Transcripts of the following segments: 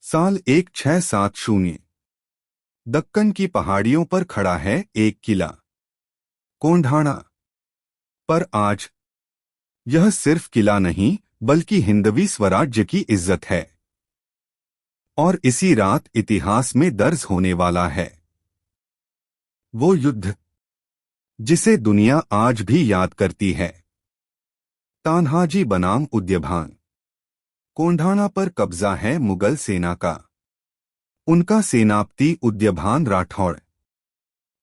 साल 1670। दक्कन की पहाड़ियों पर खड़ा है एक किला, कोंढाणा। पर आज यह सिर्फ किला नहीं बल्कि हिंदवी स्वराज्य की इज्जत है। और इसी रात इतिहास में दर्ज होने वाला है वो युद्ध जिसे दुनिया आज भी याद करती है। तान्हाजी बनाम उद्यभान। कोंढाणा पर कब्जा है मुगल सेना का। उनका सेनापति उद्यभान राठौड़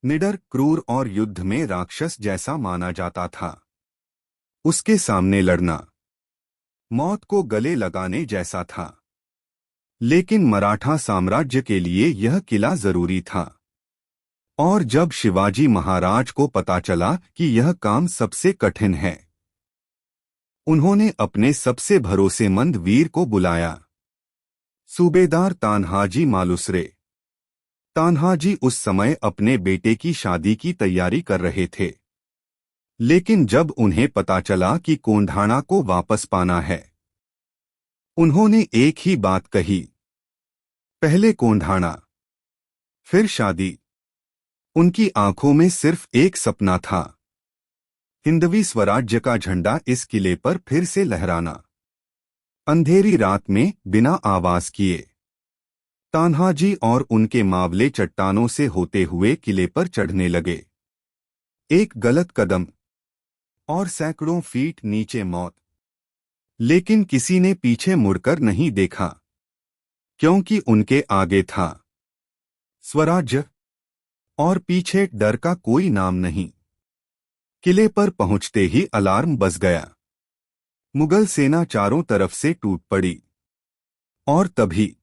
निडर, क्रूर और युद्ध में राक्षस जैसा माना जाता था। उसके सामने लड़ना मौत को गले लगाने जैसा था। लेकिन मराठा साम्राज्य के लिए यह किला जरूरी था। और जब शिवाजी महाराज को पता चला कि यह काम सबसे कठिन है, उन्होंने अपने सबसे भरोसेमंद वीर को बुलाया, सूबेदार तान्हाजी मालुसरे। तान्हाजी उस समय अपने बेटे की शादी की तैयारी कर रहे थे। लेकिन जब उन्हें पता चला कि कोंढाणा को वापस पाना है, उन्होंने एक ही बात कही, पहले कोंढाणा फिर शादी। उनकी आंखों में सिर्फ एक सपना था, हिंदवी स्वराज्य का झंडा इस किले पर फिर से लहराना। अंधेरी रात में बिना आवाज किए तान्हाजी और उनके मावले चट्टानों से होते हुए किले पर चढ़ने लगे। एक गलत कदम और सैकड़ों फीट नीचे मौत। लेकिन किसी ने पीछे मुड़कर नहीं देखा, क्योंकि उनके आगे था स्वराज्य और पीछे डर का कोई नाम नहीं। किले पर पहुंचते ही अलार्म बज गया। मुगल सेना चारों तरफ से टूट पड़ी। और तभी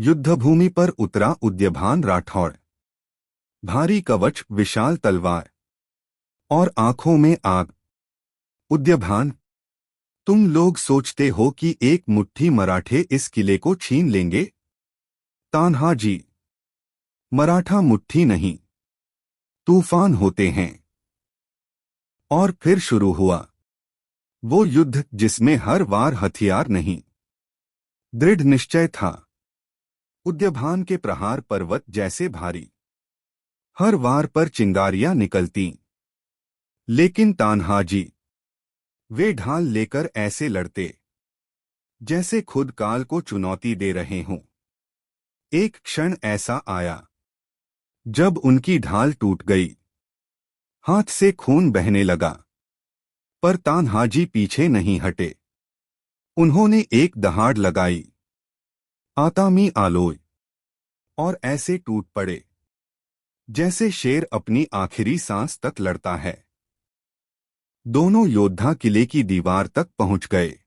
युद्धभूमि पर उतरा उद्यभान राठौड़। भारी कवच, विशाल तलवार और आंखों में आग। उद्यभान, तुम लोग सोचते हो कि एक मुट्ठी मराठे इस किले को छीन लेंगे? तान्हाजी, मराठा मुट्ठी नहीं, तूफान होते हैं। और फिर शुरू हुआ वो युद्ध जिसमें हर वार हथियार नहीं, दृढ़ निश्चय था। उद्यभान के प्रहार पर्वत जैसे भारी, हर वार पर चिंगारियां निकलती। लेकिन तान्हाजी, वे ढाल लेकर ऐसे लड़ते जैसे खुद काल को चुनौती दे रहे हों। एक क्षण ऐसा आया जब उनकी ढाल टूट गई, हाथ से खून बहने लगा। पर तान्हाजी पीछे नहीं हटे। उन्होंने एक दहाड़ लगाई, आतामी आलोय, और ऐसे टूट पड़े जैसे शेर अपनी आखिरी सांस तक लड़ता है। दोनों योद्धा किले की दीवार तक पहुंच गए।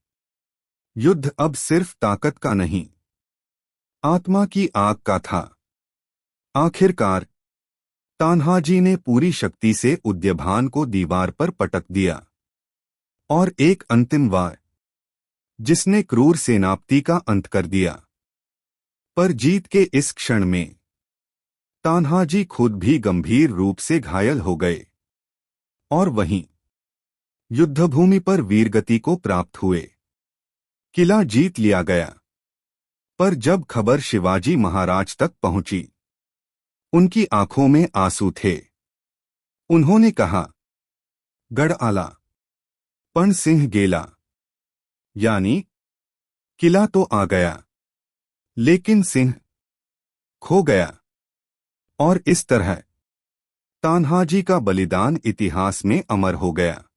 युद्ध अब सिर्फ ताकत का नहीं, आत्मा की आग का था। आखिरकार तान्हाजी ने पूरी शक्ति से उद्यभान को दीवार पर पटक दिया। और एक अंतिम वार जिसने क्रूर सेनापति का अंत कर दिया। पर जीत के इस क्षण में तान्हाजी खुद भी गंभीर रूप से घायल हो गए। और वहीं युद्धभूमि पर वीरगति को प्राप्त हुए। किला जीत लिया गया। पर जब खबर शिवाजी महाराज तक पहुंची, उनकी आंखों में आंसू थे। उन्होंने कहा, गढ़ आला पण सिंह गेला। यानी किला तो आ गया, लेकिन सिंह खो गया। और इस तरह तान्हाजी का बलिदान इतिहास में अमर हो गया।